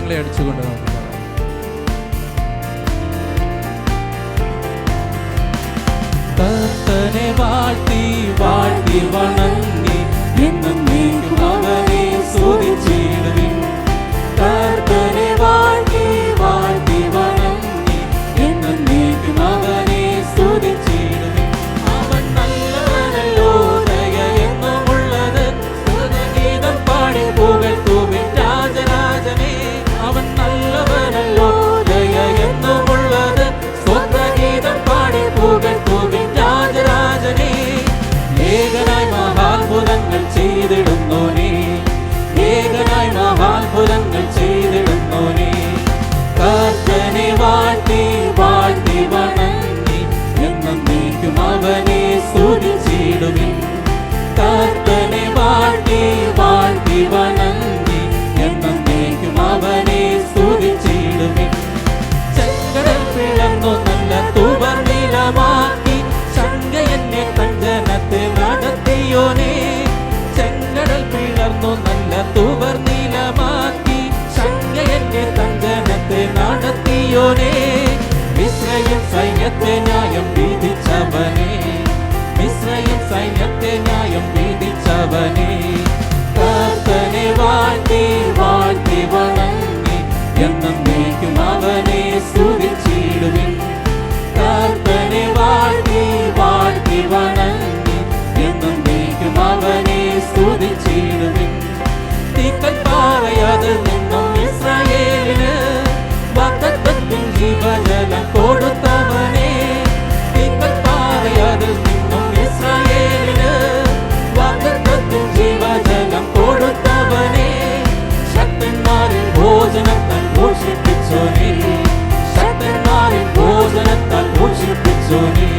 കരങ്ങളെ അടിച്ചുകൊണ്ട് നമുക്ക് പറയാം. കർത്തനെ വാഴ്ത്തി വാഴ്ത്തി വണങ്ങി എന്നേക്കും അവനെ സ്തുതിച്ചിടുവിൻ. കർത്തനെ വാഴ്ത്തി വാഴ്ത്തി വണങ്ങി എന്നേക്കും അവനെ സ്തുതിച്ചിടുവിൻ. അവൻ നല്ലവനല്ലോ, ദയ എന്നുമുള്ളത്, സ്തുതിഗീതം പാടി പുകഴ്ത്തുവിൻ രാജരാജനെ. അവൻ നല്ലവനല്ലോ, ദയ എന്നുമുള്ളത്, സ്തുതിഗീതം പാടി പുകഴ്ത്തുവിൻ രാജരാജനെ. ഏകനായി മഹാത്ഭുതങ്ങൾ ചെയ്തിടുന്നോനേ, ഏകനായി മഹാത്ഭുതങ്ങൾ ചെയ്തിടുന്നോനേ. കർത്തനെ വാഴ്ത്തി വാഴ്ത്തി വണങ്ങി എന്നേക്കും അവനെ സ്തുതിച്ചിടുവിൻ. കർത്തനെ വാഴ്ത്തി വാഴ്ത്തി വണങ്ങി എന്നേക്കും അവനെ സ്തുതിച്ചിടുവിൻ. ചെങ്കടൽ പിളർന്നു നല്ല തുവർനിലമാക്കി ശങ്കയെന്നെ കഞ്ചനത്തെ നടത്തിയോനേ. ചെങ്കടൽ പിളർന്നു നല്ല തുവർനിലമാക്കി ശങ്കയെന്നെ കഞ്ചനത്തെ നടത്തിയോനേ. മിസ്രയീം സൈന്യത്തെ ന്യായം വിധിച്ചവനേ, മിസ്രയീം സൈന്യത്തെ ന്യായം വിധിച്ചവനേ. കർത്തനെ വാഴ്ത്തി വാഴ്ത്തി വണങ്ങി എന്നേക്കും അവനെ സ്തുതിച്ചിടുവിൻ. കർത്തനെ വാഴ്ത്തി വാഴ്ത്തി വണങ്ങി എന്നേക്കും അവനെ സ്തുതിച്ചിടുവിൻ. തീക്കൽപ്പാറയതിൽ നിന്നും ഇസ്രായേലിന് വാഗ്ദത്തത്തിൻ ജീവജലം കൊടുത്തവനേ. തീക്കൽപ്പാറയതിൽ നിന്നും ഇസ്രായേലിന് വാഗ്ദത്തത്തിൻ ജീവജലം കൊടുത്തവനേ. ശക്തന്മാരിൽ ഭോജനത്താൽ പോഷിപ്പിച്ചോനേ, ശക്തന്മാരിൽ ഭോജനത്താൽ പോഷിപ്പിച്ചോനേ.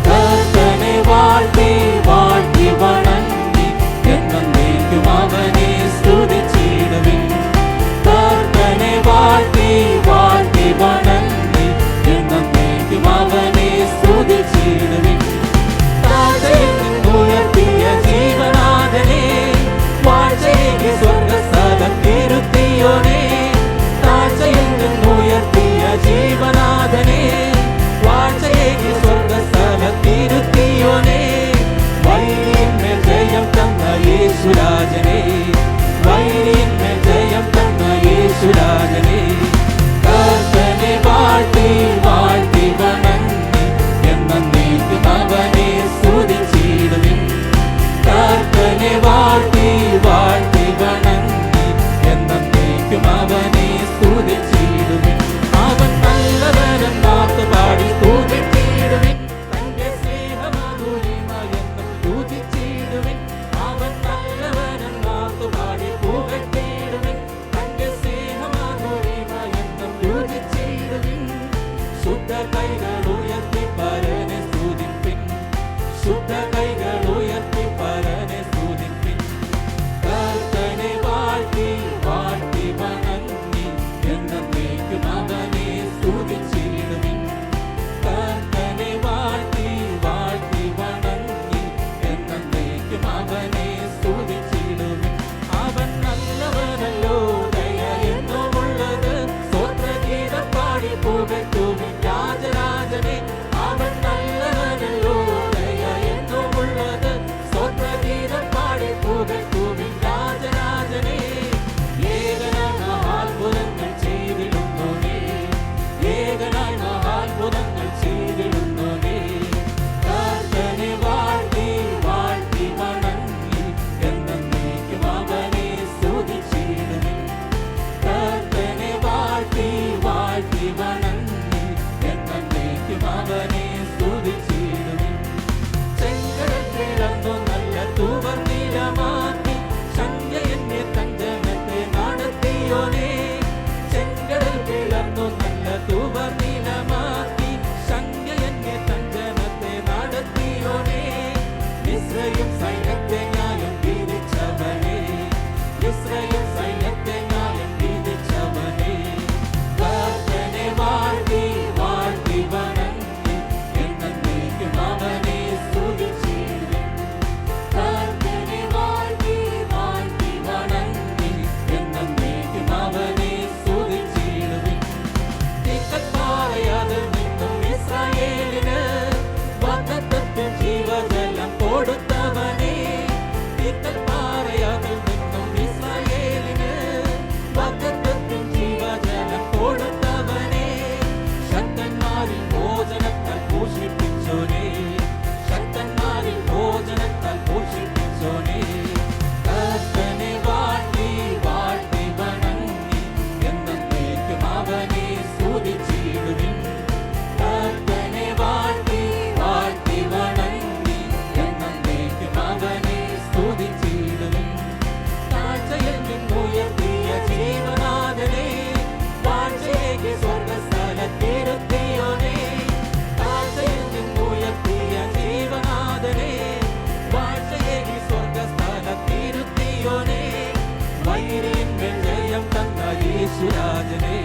കർത്തനെ വാഴ്ത്തി വാഴ്ത്തി വണങ്ങി എന്നേക്കും അവനെ സ്തുതിച്ചിടുവിൻ. കർത്തനെ വാഴ്ത്തി വാഴ്ത്തി വണങ്ങി എന്നേക്കും അവനെ സ്തുതിച്ചിടുവിൻ. താഴ്ചയിൽ നിന്നുയർത്തിയ ജീവനാഥനെ, വാഴ്ചയേകി സ്വർഗ്ഗസ്ഥലത്തിരുത്തിയോനേ. താഴ്ചയിൽ നിന്നുയർത്തിയ ജീവനാഥനെ, വാഴ്ചയേകി സ്വർഗ്ഗസ്ഥലത്തിരുത്തിയോനേ. വൈരിന്മേൽ ജയം തന്ന യേശുരാജനെ, വൈരിന്മേൽ ജയം തന്ന യേശുരാജനെ. കർത്തനെ വാഴ്ത്തി വാഴ്ത്തി വണങ്ങി എന്നേക്കും അവനെ സ്തുതിച്ചിടുവിൻ. കർത്തനെ വാഴ്ത്തി വാഴ്ത്തി വണങ്ങി എന്നേക്കും അവനെ സ്തുതിച്ചിടുവിൻ. അവൻ നല്ലവനെന്നാർത്ത് പാടി സ്തുതിച്ചിടുവിൻ. തന്റെ സ്നേഹമധുരിമയെന്നും രുചിച്ചിടുവിൻ. അവൻ നല്ലവനെന്നാർത്ത് വഴിയിന്മേൽ ജയം തന്ന യേശുരാജനേ